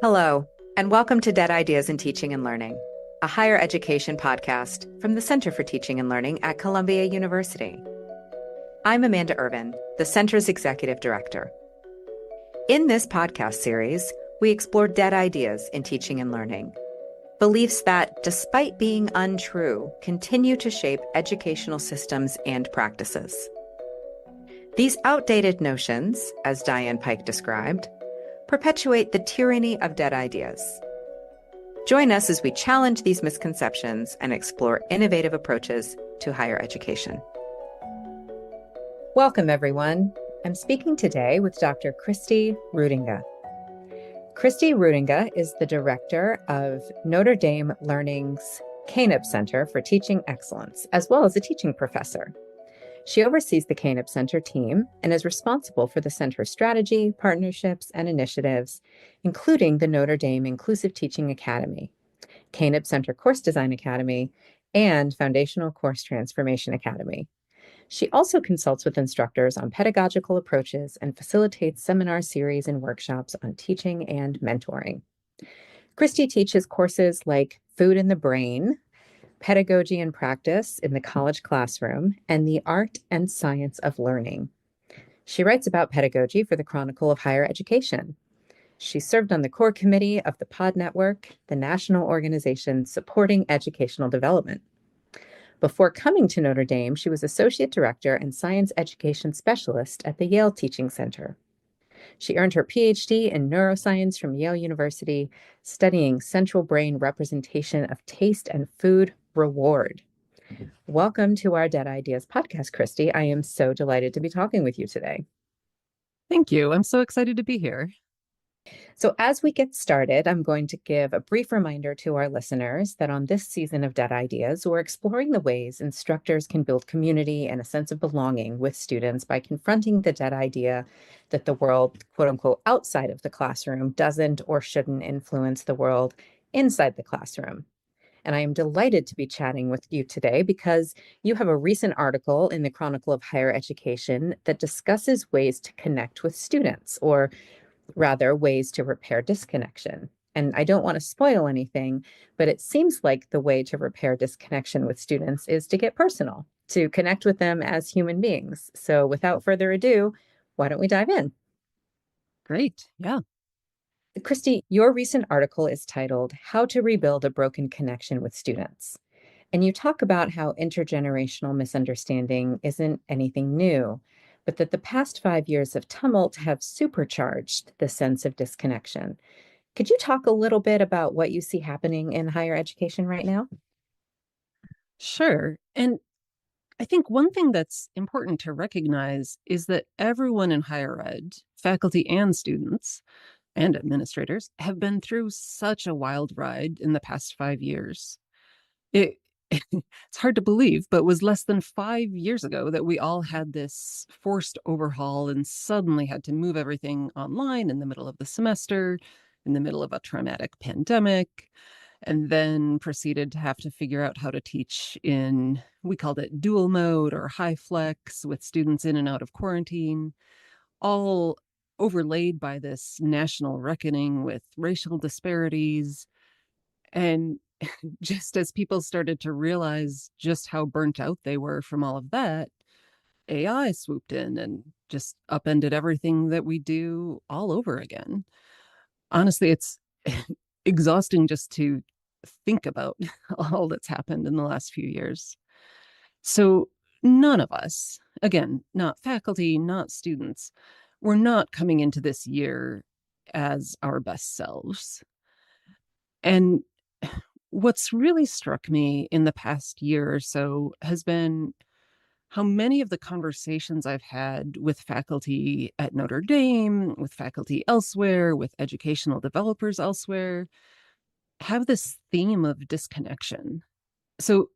Hello, and welcome to Dead Ideas in Teaching and Learning, a higher education podcast from the Center for Teaching and Learning at Columbia University. I'm Amanda Irvin, the Center's Executive Director. In this podcast series, we explore dead ideas in teaching and learning, beliefs that, despite being untrue, continue to shape educational systems and practices. These outdated notions, as Diane Pike described, perpetuate the tyranny of dead ideas. Join us as we challenge these misconceptions and explore innovative approaches to higher education. Welcome, everyone. I'm speaking today with Dr. Kristi Rudenga. Kristi Rudenga is the director of Notre Dame Learning's Kaneb Center for Teaching Excellence, as well as a teaching professor. She oversees the Kaneb Center team and is responsible for the center's strategy, partnerships, and initiatives, including the Notre Dame Inclusive Teaching Academy, Kaneb Center Course Design Academy, and Foundational Course Transformation Academy. She also consults with instructors on pedagogical approaches and facilitates seminar series and workshops on teaching and mentoring. Kristi teaches courses like Food in the Brain, Pedagogy and Practice in the College Classroom, and the Art and Science of Learning. She writes about pedagogy for the Chronicle of Higher Education. She served on the core committee of the POD Network, the national organization supporting educational development. Before coming to Notre Dame, she was Associate Director and Science Education Specialist at the Yale Teaching Center. She earned her PhD in neuroscience from Yale University, studying central brain representation of taste and food reward. Welcome to our Dead Ideas podcast, Kristi. I am so delighted to be talking with you today. Thank you. I'm so excited to be here. So as we get started, I'm going to give a brief reminder to our listeners that on this season of Dead Ideas, we're exploring the ways instructors can build community and a sense of belonging with students by confronting the dead idea that the world, quote unquote, outside of the classroom doesn't or shouldn't influence the world inside the classroom. And I am delighted to be chatting with you today because you have a recent article in the Chronicle of Higher Education that discusses ways to connect with students, or rather ways to repair disconnection. And I don't want to spoil anything, but it seems like the way to repair disconnection with students is to get personal, to connect with them as human beings. So without further ado, why don't we dive in? Great. Yeah. Kristi, your recent article is titled How to Rebuild a Broken Connection with Students. And you talk about how intergenerational misunderstanding isn't anything new, but that the past 5 years of tumult have supercharged the sense of disconnection. Could you talk a little bit about what you see happening in higher education right now? Sure. And I think one thing that's important to recognize is that everyone in higher ed, faculty and students and administrators, have been through such a wild ride in the past 5 years. It, it's hard to believe, but it was less than 5 years ago that we all had this forced overhaul and suddenly had to move everything online in the middle of the semester, in the middle of a traumatic pandemic, and then proceeded to have to figure out how to teach in, we called it dual mode or high flex, with students in and out of quarantine, all overlaid by this national reckoning with racial disparities. And just as people started to realize just how burnt out they were from all of that, AI swooped in and just upended everything that we do all over again. Honestly, it's exhausting just to think about all that's happened in the last few years. So none of us, again, not faculty, not students, we're not coming into this year as our best selves. And what's really struck me in the past year or so has been how many of the conversations I've had with faculty at Notre Dame, with faculty elsewhere, with educational developers elsewhere, have this theme of disconnection. So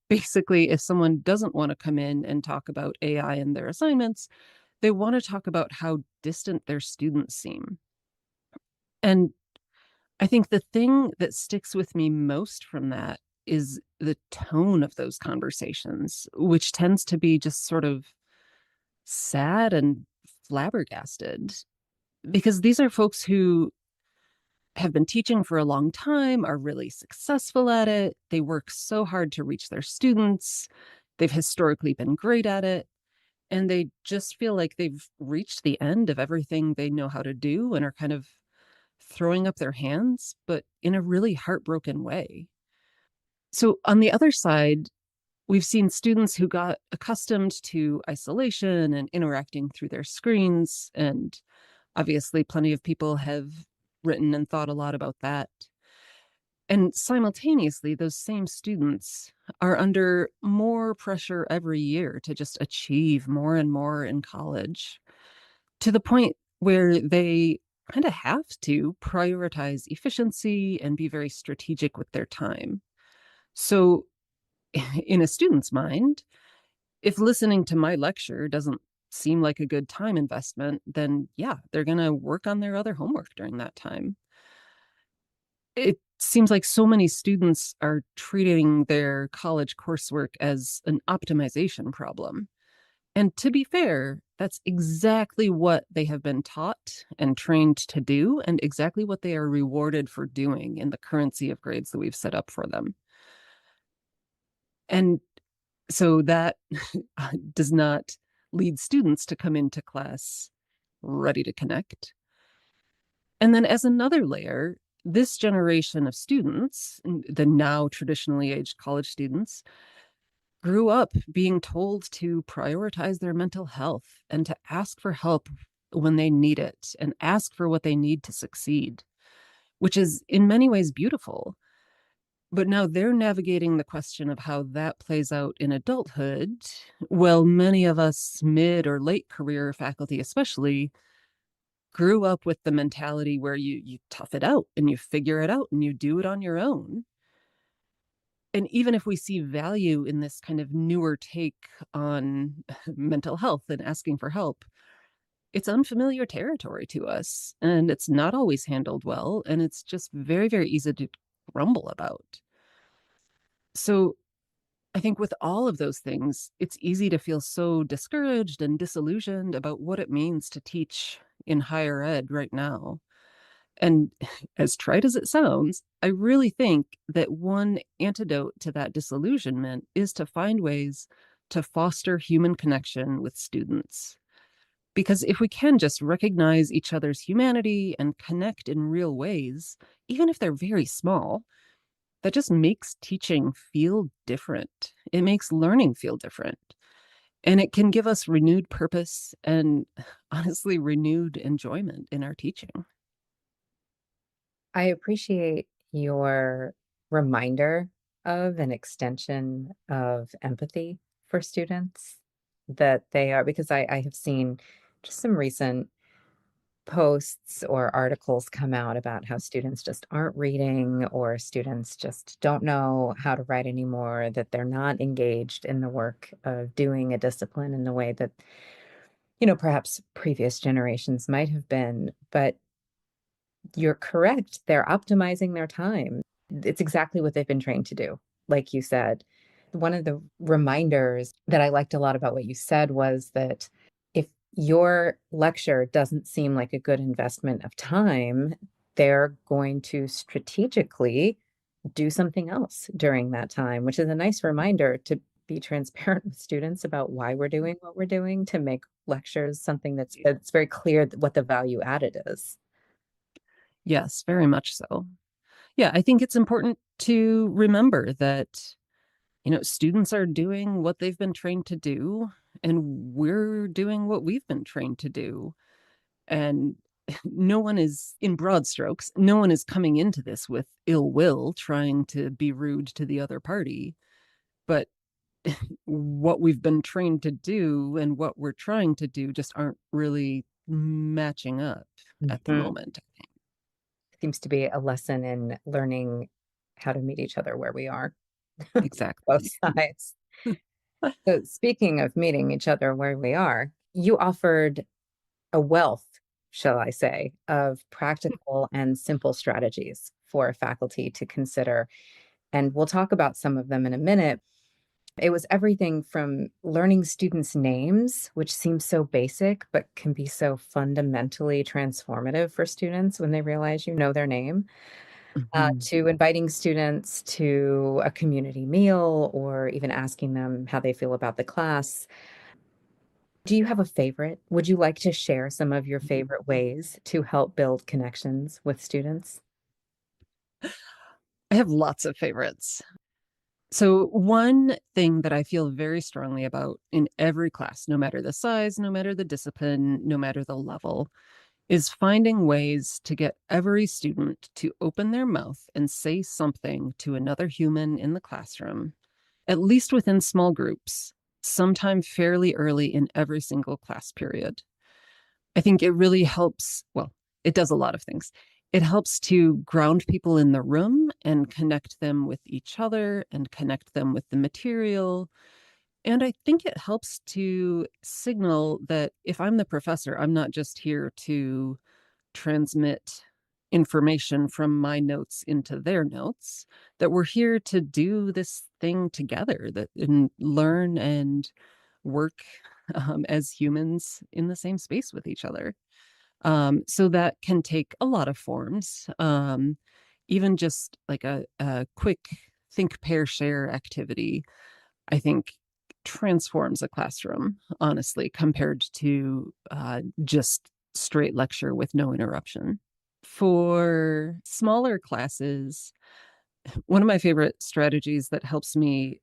basically, if someone doesn't want to come in and talk about AI in their assignments, they want to talk about how distant their students seem. And I think the thing that sticks with me most from that is the tone of those conversations, which tends to be just sort of sad and flabbergasted, because these are folks who have been teaching for a long time, are really successful at it. They work so hard to reach their students. They've historically been great at it. And they just feel like they've reached the end of everything they know how to do and are kind of throwing up their hands, but in a really heartbroken way. So, on the other side, we've seen students who got accustomed to isolation and interacting through their screens. And obviously, plenty of people have written and thought a lot about that. And simultaneously, those same students are under more pressure every year to just achieve more and more in college, to the point where they kind of have to prioritize efficiency and be very strategic with their time. So, in a student's mind, if listening to my lecture doesn't seem like a good time investment, then yeah, they're going to work on their other homework during that time. It seems like so many students are treating their college coursework as an optimization problem. And to be fair, that's exactly what they have been taught and trained to do, and exactly what they are rewarded for doing in the currency of grades that we've set up for them. And so that does not lead students to come into class ready to connect. And then, as another layer, this generation of students, the now traditionally aged college students, grew up being told to prioritize their mental health and to ask for help when they need it and ask for what they need to succeed, which is in many ways beautiful. But now they're navigating the question of how that plays out in adulthood. Well, many of us mid or late career faculty, especially, grew up with the mentality where you tough it out and you figure it out and you do it on your own. And even if we see value in this kind of newer take on mental health and asking for help, it's unfamiliar territory to us, and it's not always handled well, and it's just very, very easy to grumble about. So I think with all of those things, it's easy to feel so discouraged and disillusioned about what it means to teach in higher ed right now. And as trite as it sounds, I really think that one antidote to that disillusionment is to find ways to foster human connection with students. Because if we can just recognize each other's humanity and connect in real ways, even if they're very small, that just makes teaching feel different. It makes learning feel different. And it can give us renewed purpose and honestly renewed enjoyment in our teaching. I appreciate your reminder of an extension of empathy for students that they are, because I have seen just some recent posts or articles come out about how students just aren't reading, or students just don't know how to write anymore, that they're not engaged in the work of doing a discipline in the way that, perhaps previous generations might have been. But you're correct. They're optimizing their time. It's exactly what they've been trained to do, like you said. One of the reminders that I liked a lot about what you said was that if your lecture doesn't seem like a good investment of time, they're going to strategically do something else during that time, which is a nice reminder to be transparent with students about why we're doing what we're doing, to make lectures something that's very clear what the value added is. Yes, very much so. Yeah, I think it's important to remember that, students are doing what they've been trained to do, and we're doing what we've been trained to do. And no one is, in broad strokes, no one is coming into this with ill will, trying to be rude to the other party. But what we've been trained to do and what we're trying to do just aren't really matching up at the Mhm. moment. Seems to be a lesson in learning how to meet each other where we are, both Exactly. sides. So speaking of meeting each other where we are, you offered a wealth, shall I say, of practical and simple strategies for faculty to consider. And we'll talk about some of them in a minute. It was everything from learning students' names, which seems so basic, but can be so fundamentally transformative for students when they realize you know their name, Mhm. to inviting students to a community meal or even asking them how they feel about the class. Do you have a favorite? Would you like to share some of your favorite ways to help build connections with students? I have lots of favorites. So, one thing that I feel very strongly about in every class, no matter the size, no matter the discipline, no matter the level, is finding ways to get every student to open their mouth and say something to another human in the classroom, at least within small groups, sometime fairly early in every single class period. I think it really helps. Well, it does a lot of things. It helps to ground people in the room and connect them with each other and connect them with the material. And I think it helps to signal that if I'm the professor, I'm not just here to transmit information from my notes into their notes, that we're here to do this thing together, that and learn and work as humans in the same space with each other. So that can take a lot of forms. Even just like a quick think, pair, share activity, I think transforms a classroom, honestly, compared to just straight lecture with no interruption. For smaller classes, one of my favorite strategies that helps me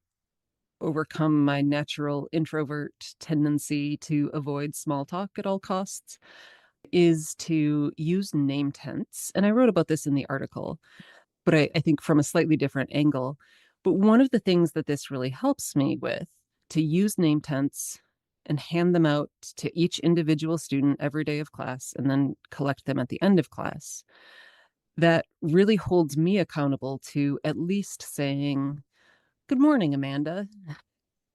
overcome my natural introvert tendency to avoid small talk at all costs is to use name tents. And I wrote about this in the article, but I think from a slightly different angle. But one of the things that this really helps me with to use name tents and hand them out to each individual student every day of class and then collect them at the end of class, that really holds me accountable to at least saying, "Good morning, Amanda."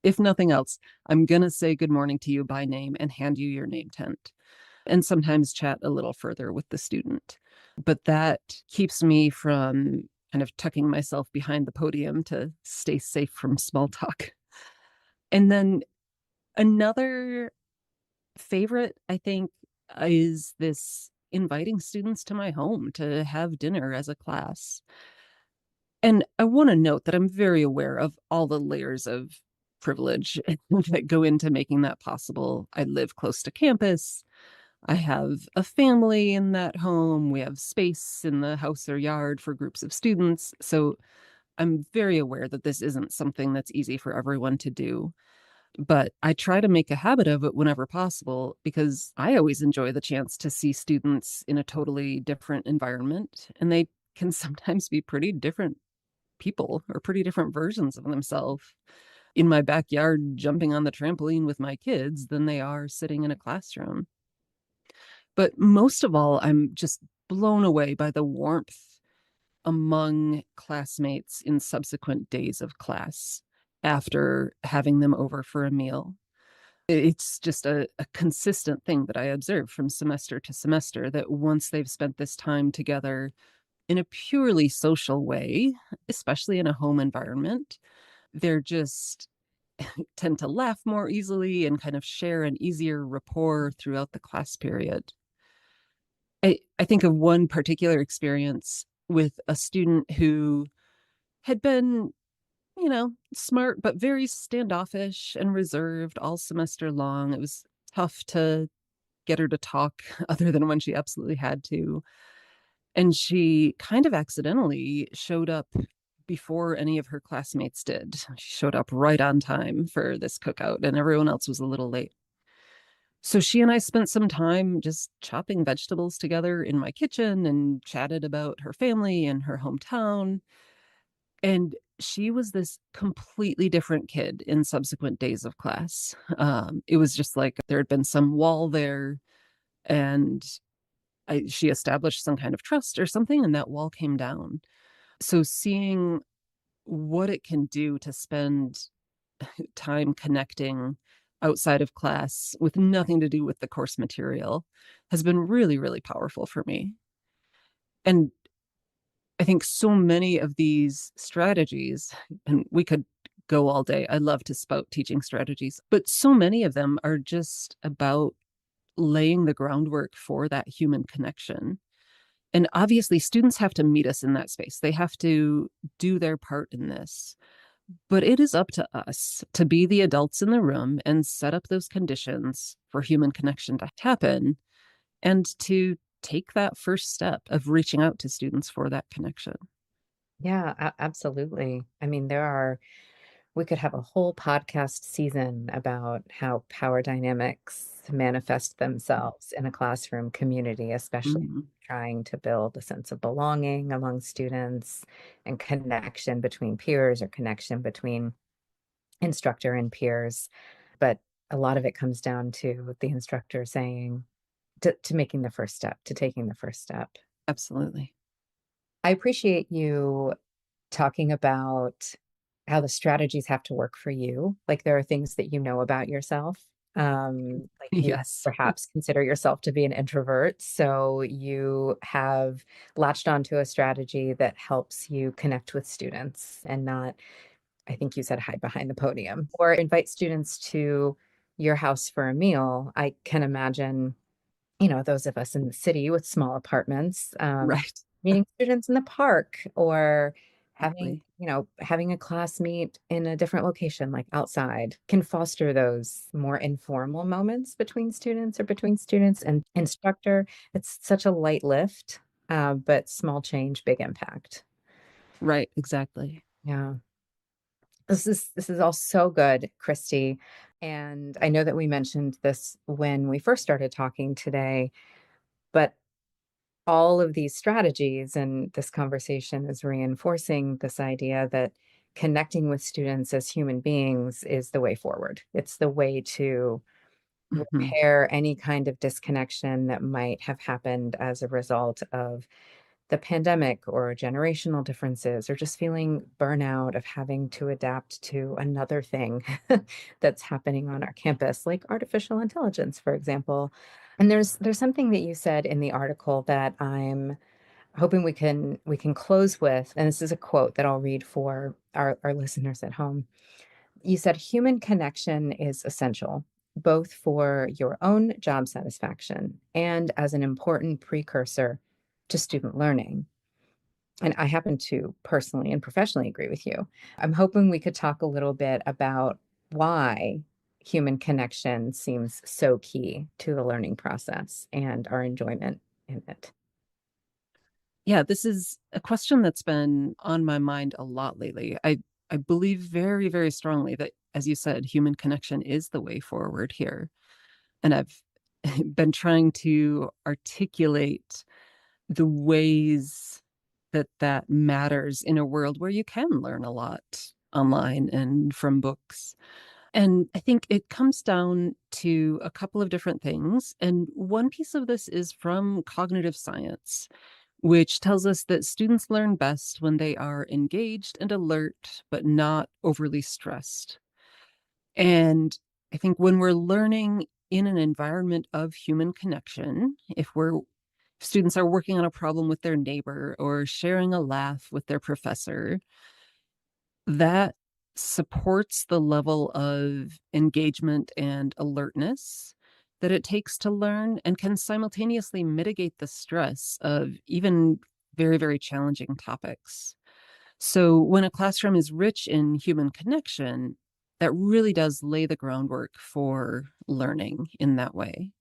If nothing else, I'm going to say good morning to you by name and hand you your name tent, and sometimes chat a little further with the student. But that keeps me from kind of tucking myself behind the podium to stay safe from small talk. And then another favorite, I think, is this inviting students to my home to have dinner as a class. And I want to note that I'm very aware of all the layers of privilege that go into making that possible. I live close to campus. I have a family in that home. We have space in the house or yard for groups of students. So I'm very aware that this isn't something that's easy for everyone to do. But I try to make a habit of it whenever possible because I always enjoy the chance to see students in a totally different environment. And they can sometimes be pretty different people or pretty different versions of themselves in my backyard jumping on the trampoline with my kids than they are sitting in a classroom. But most of all, I'm just blown away by the warmth among classmates in subsequent days of class after having them over for a meal. It's just a consistent thing that I observe from semester to semester that once they've spent this time together in a purely social way, especially in a home environment, they're just tend to laugh more easily and kind of share an easier rapport throughout the class period. I think of one particular experience with a student who had been, smart, but very standoffish and reserved all semester long. It was tough to get her to talk other than when she absolutely had to. And she kind of accidentally showed up before any of her classmates did. She showed up right on time for this cookout, and everyone else was a little late. So she and I spent some time just chopping vegetables together in my kitchen and chatted about her family and her hometown. And she was this completely different kid in subsequent days of class. It was just like there had been some wall there, and she established some kind of trust or something, and that wall came down. So seeing what it can do to spend time connecting outside of class with nothing to do with the course material has been really, really powerful for me. And I think so many of these strategies, and we could go all day. I love to spout teaching strategies, but so many of them are just about laying the groundwork for that human connection. And obviously, students have to meet us in that space. They have to do their part in this. But it is up to us to be the adults in the room and set up those conditions for human connection to happen and to take that first step of reaching out to students for that connection. Yeah, absolutely. I mean, we could have a whole podcast season about how power dynamics manifest themselves in a classroom community, especially Mm, trying to build a sense of belonging among students and connection between peers or connection between instructor and peers. But a lot of it comes down to the instructor saying, to making the first step, to taking the first step. absolutely. I appreciate you talking about how the strategies have to work for you. Like there are things that you know about yourself. Like you Yes. perhaps consider yourself to be an introvert. So you have latched onto a strategy that helps you connect with students and not, I think you said, hide behind the podium or invite students to your house for a meal. I can imagine, those of us in the city with small apartments, Right. meeting students in the park or having, Exactly. having a class meet in a different location, like outside, can foster those more informal moments between students or between students and instructor. It's such a light lift, but small change, big impact. Right. Exactly. Yeah. This is all so good, Kristi. And I know that we mentioned this when we first started talking today, but all of these strategies and this conversation is reinforcing this idea that connecting with students as human beings is the way forward. It's the way to Hmm. repair any kind of disconnection that might have happened as a result of the pandemic or generational differences or just feeling burnout of having to adapt to another thing that's happening on our campus, like artificial intelligence, for example. And there's something that you said in the article that I'm hoping we can close with, and this is a quote that I'll read for our listeners at home. You said human connection is essential, both for your own job satisfaction and as an important precursor to student learning. And I happen to personally and professionally agree with you. I'm hoping we could talk a little bit about why human connection seems so key to the learning process and our enjoyment in it. Yeah, this is a question that's been on my mind a lot lately. I believe very, very strongly that, as you said, human connection is the way forward here. And I've been trying to articulate the ways that that matters in a world where you can learn a lot online and from books. And I think it comes down to a couple of different things. And one piece of this is from cognitive science, which tells us that students learn best when they are engaged and alert, but not overly stressed. And I think when we're learning in an environment of human connection, if students are working on a problem with their neighbor or sharing a laugh with their professor, that supports the level of engagement and alertness that it takes to learn and can simultaneously mitigate the stress of even very, very challenging topics. So, when a classroom is rich in human connection, that really does lay the groundwork for learning in that way.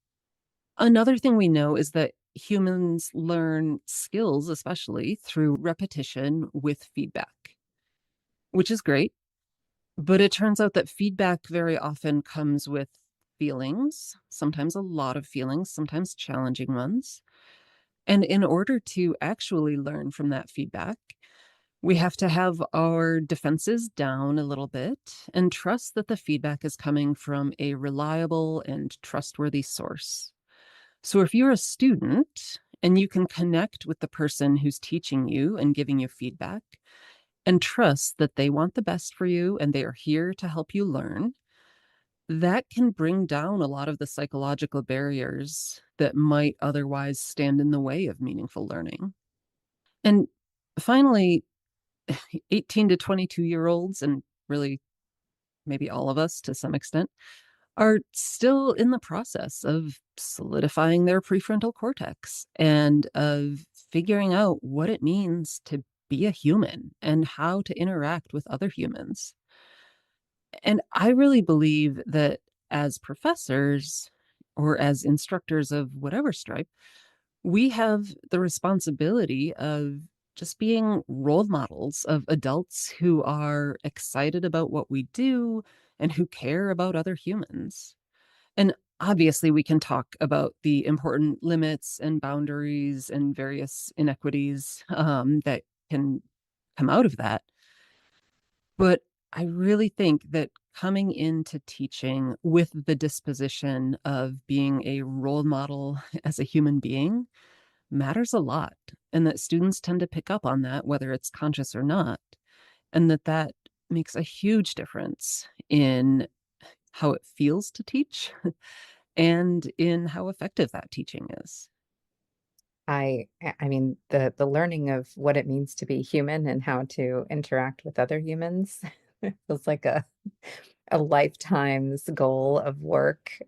Another thing we know is that humans learn skills, especially through repetition with feedback, which is great. But it turns out that feedback very often comes with feelings, sometimes a lot of feelings, sometimes challenging ones. And in order to actually learn from that feedback, we have to have our defenses down a little bit and trust that the feedback is coming from a reliable and trustworthy source. So if you're a student and you can connect with the person who's teaching you and giving you feedback and trust that they want the best for you and they are here to help you learn, that can bring down a lot of the psychological barriers that might otherwise stand in the way of meaningful learning. And finally, 18 to 22-year-olds and really maybe all of us to some extent, are still in the process of solidifying their prefrontal cortex and of figuring out what it means to be a human and how to interact with other humans. And I really believe that as professors or as instructors of whatever stripe, we have the responsibility of just being role models of adults who are excited about what we do and who care about other humans. And obviously, we can talk about the important limits and boundaries and various inequities that can come out of that. But I really think that coming into teaching with the disposition of being a role model as a human being matters a lot, and that students tend to pick up on that, whether it's conscious or not, and that makes a huge difference in how it feels to teach and in how effective that teaching is. I mean, the learning of what it means to be human and how to interact with other humans feels like a lifetime's goal of work.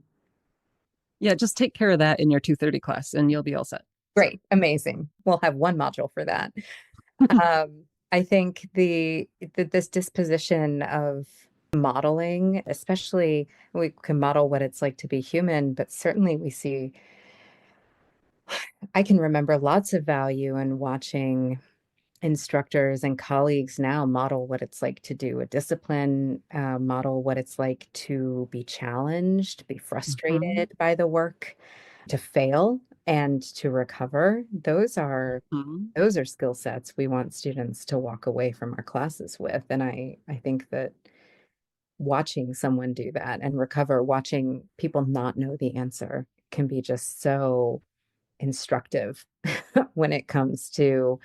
Yeah, just take care of that in your 2:30 class and you'll be all set. So, Great, amazing. We'll have one module for that. I think this disposition of modeling, especially we can model what it's like to be human, but certainly I can remember lots of value in watching instructors and colleagues now model what it's like to do a discipline, model what it's like to be challenged, be mhm, frustrated by the work, to fail and to recover. mhm. Those are skill sets we want students to walk away from our classes with. And I think that watching someone do that and recover, watching people not know the answer can be just so instructive when it comes to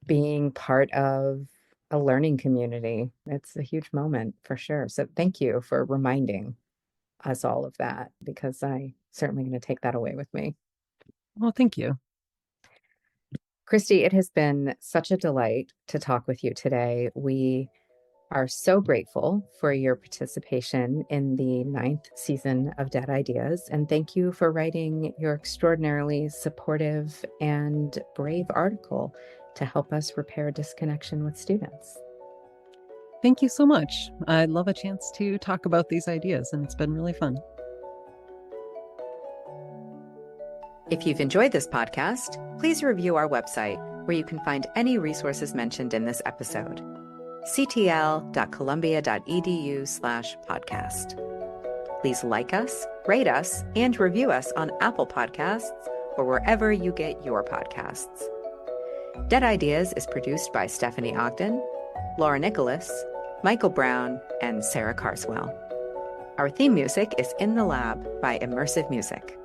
being part of a learning community. It's a huge moment for sure. So thank you for reminding us all of that because I certainly going to take that away with me. Well, thank you. Kristi, it has been such a delight to talk with you today. We are so grateful for your participation in the ninth season of Dead Ideas. And thank you for writing your extraordinarily supportive and brave article to help us repair disconnection with students. Thank you so much. I love a chance to talk about these ideas, and it's been really fun. If you've enjoyed this podcast, please review our website where you can find any resources mentioned in this episode. ctl.columbia.edu/podcast. Please like us, rate us, and review us on Apple Podcasts or wherever you get your podcasts. Dead Ideas is produced by Stephanie Ogden, Laura Nicholas, Michael Brown, and Sarah Carswell. Our theme music is In the Lab by Immersive Music.